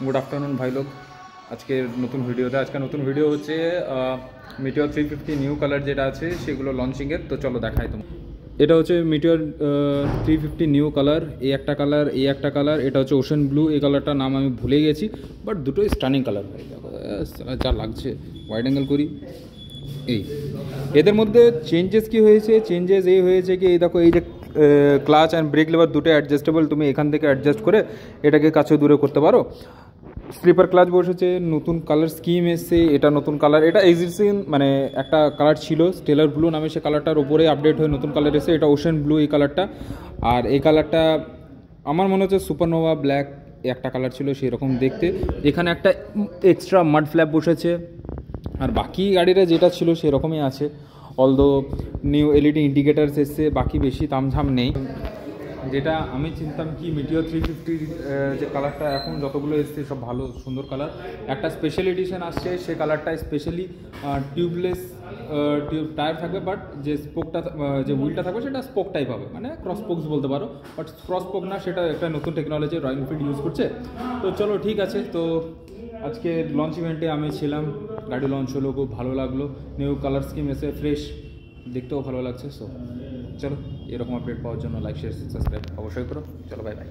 Good afternoon भाई लोग। আজকে নতুন ভিডিও হচ্ছে মিটিওর 350 নিউ কালার যেটা আছে সেগুলো লঞ্চিংয়ের। তো চলো দেখাই তোমার। এটা হচ্ছে মিটিওর 350 নিউ কালার। এই একটা কালার, এই একটা কালার, এটা হচ্ছে ওশেন ব্লু। এই কালারটার নাম আমি ভুলে গেছি, বাট দুটোই স্টানিং কালার ভাই। যা লাগছে ওয়াইড অ্যাঙ্গেল করি। এই এদের মধ্যে চেঞ্জেস কি হয়েছে? চেঞ্জেস এই হয়েছে কি, এই দেখো, এই যে ক্লাচ অ্যান্ড ব্রেক লিভার দুটো অ্যাডজাস্টেবল, তুমি এখান থেকে অ্যাডজাস্ট করে এটাকে কাছে দূরে করতে পারো। স্লিপার ক্লাচ বসেছে, নতুন কালার স্কিম এসছে। এটা নতুন কালার, এটা এক্সিস্টিং মানে একটা কালার ছিল স্টেলার ব্লু নামে, সে কালারটার ওপরে আপডেট হয়ে নতুন কালার এসে এটা ওশেন ব্লু এই কালারটা। আর এই কালারটা আমার মনে হচ্ছে সুপারনোভা ব্ল্যাক একটা কালার ছিল সেই রকম দেখতে। এখানে একটা এক্সট্রা মাড ফ্ল্যাপ বসেছে, আর বাকি গাড়িটা যেটা ছিল সেরকমই আছে। অলদো নিউ এলইডি ইন্ডিকেটার্স এসছে, বাকি বেশি তামঝাম নেই। যেটা আমি চিনতাম কি, মিটিওর 350 যে কালারটা এখন যতগুলো এসছে সব ভালো সুন্দর কালার। একটা স্পেশাল এডিশন আসছে, সে কালারটা স্পেশালি টিউবলেস টিউব টায়ার থাকবে, বাট যে স্পোকটা যে হুইলটা থাকবে সেটা স্পোক টাইপ হবে, মানে ক্রস স্পোকস বলতে পারো, বাট ক্রস স্পোক না, সেটা একটা নতুন টেকনোলজি রয়্যাল এনফিল্ড ইউজ করছে। তো চলো ঠিক আছে। তো আজকে লঞ্চ ইভেন্টে আমি ছিলাম, গাড়ি লঞ্চ হলো, খুব ভালো লাগলো। নিউ কালার স্কিম এসে ফ্রেশ, দেখতেও ভালো লাগছে। সো চলো, এরকম আপডেট পাওয়ার জন্য লাইক, শেয়ার, সাবস্ক্রাইব অবশ্যই করো। চলো, বাই বাই।